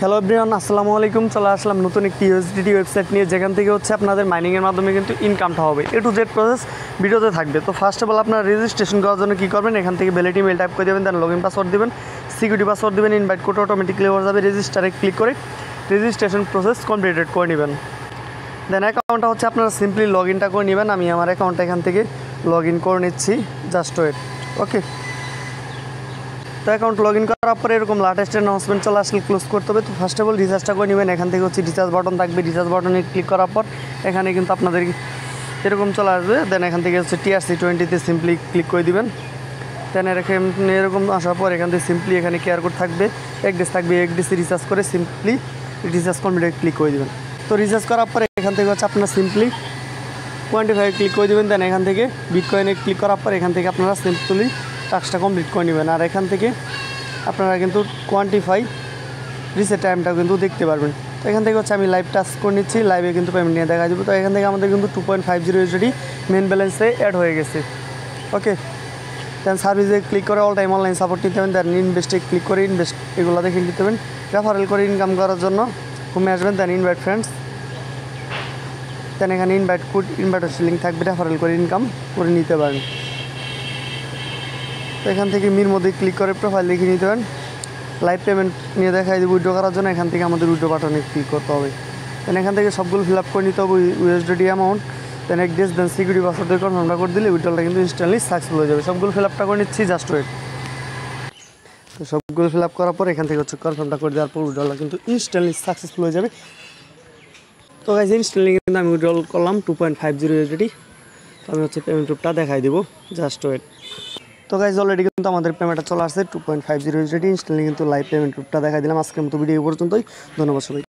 Hello everyone, আসসালামু আলাইকুম। চলে আসলাম নতুন একটি ইউএসডিটি ওয়েবসাইট নিয়ে, যেখান থেকে হচ্ছে আপনাদের মাইনিংয়ের মাধ্যমে কিন্তু ইনকামটা হবে। এ টু জেড প্রসেস ভিডিওতে থাকবে। তো ফার্স্ট অফ অল আপনারা রেজিস্ট্রেশন করার জন্য কী করবেন, এখান থেকে ভ্যালিড ইমেল টাইপ করে দেবেন, দেন লগইন পাসওয়ার্ড দেবেন, সিকিউরিটি পাসওয়ার্ড দেবেন, ইনভাইট কোড অটোমেটিকলি হয়ে যাবে। রেজিস্টারে ক্লিক করে রেজিস্ট্রেশন প্রসেস কমপ্লিটেড করে নেবেন। দেন অ্যাকাউন্টটা হচ্ছে আপনারা সিম্পলি লগ ইনটা করে নেবেন। আমি আমার অ্যাকাউন্টটা এখান থেকে লগ ইন করে নিচ্ছি, জাস্ট ওয়েট। ওকে, তো অ্যাকাউন্ট লগ ইন করার পরে এরকম লাটেস্ট অ্যানাউন্সমেন্ট চলে আসলে ক্লোজ করতে হবে। তো ফার্স্ট অফ অল রিচার্জটা করে নেবেন। এখান থেকে হচ্ছে রিচার্জ বাটন থাকবে, রিচার্জ বাটনে ক্লিক করার পর এখানে কিন্তু আপনাদের এরকম চলে আসবে। দেন এখান থেকে হচ্ছে TRC20 সিম্পলি ক্লিক করে দিবেন। দেন এরকম আসার পর এখান থেকে সিম্পলি এখানে কেয়ার কোড থাকবে, একডিস থাকবে, একডিসি রিচার্জ করে সিম্পলি রিচার্জ কমপ্লিট ক্লিক করে দেবেন। তো রিচার্জ করার পরে এখান থেকে হচ্ছে আপনারা সিম্পলি কোয়ান্টিফাই ক্লিক করে দেবেন। দেন এখান থেকে বিটকয়েনে ক্লিক করার পর এখান থেকে আপনারা সিম্পলি টাস্কটা কমপ্লিট করে নেবেন। আর এখান থেকে আপনারা কিন্তু কোয়ান্টিফাই রিসেট টাইমটাও কিন্তু দেখতে পারবেন। তো এখান থেকে হচ্ছে আমি লাইভ টাস্ক করে নিচ্ছি, লাইভে কিন্তু পেমেন্ট নিয়ে দেখা যাবে। তো এখান থেকে আমাদের কিন্তু 2.50 USD মেন ব্যালেন্সে অ্যাড হয়ে গেছে। ওকে, দেন সার্ভিসে ক্লিক করে অল টাইম অনলাইন সাপোর্ট নিতে হবে। দেন ইনভেস্টে ক্লিক করে ইনভেস্ট এগুলো দেখে নিতে হবেন। রেফারেল করে ইনকাম করার জন্য কমে আসবেন। দেন ইনভাইট ফ্রেন্ডস, দেন এখানে ইনভাইট কোড ইনভাইট লিঙ্ক থাকবে, রেফারেল করে ইনকাম করে নিতে পারেন। তো এখান থেকে মির মধ্যে ক্লিক করে প্রোফাইল লিখে নিতে পারেন। লাইভ পেমেন্ট নিয়ে দেখাই দেবো। উইড্রো করার জন্য এখান থেকে আমাদের উইড্রো বাটনে ক্লিক করতে হবে। দেন এখান থেকে সবগুলো ফিল আপ করে নিতে হবে USD অ্যামাউন্ট, দেন একডিস, দেন সিকিউরিটি পাসওয়ার্ড দিয়ে কনফার্মটা করে দিলে উইড্রোটা কিন্তু ইনস্ট্যান্টলি সাকসেসফুল হয়ে যাবে। সবগুলো ফিল আপটা করে নিচ্ছি, জাস্ট ওয়েট। তো সবগুলো ফিল আপ করার পর এখান থেকে হচ্ছে কনফার্মটা করে দেওয়ার পর উইড্রোটা কিন্তু ইনস্ট্যান্টলি সাকসেসফুল হয়ে যাবে। তো গাইজ ইনস্ট্যান্টলি কিন্তু আমি উইড্রল করলাম 2.50 USD। তো আমি হচ্ছে পেমেন্ট প্রুফটা দেখাই দেবো, জাস্ট ওয়েট। তো গাইজ অলরেডি কিন্তু আমাদের পেমেন্টটা চলে আসছে 2.50 USD ইনস্ট্যান্টলি কিন্তু লাইভ পেমেন্ট প্রুফটা দেখাই দিলাম। আজকের মতো ভিডিও পর্যন্তই, ধন্যবাদ সবাই।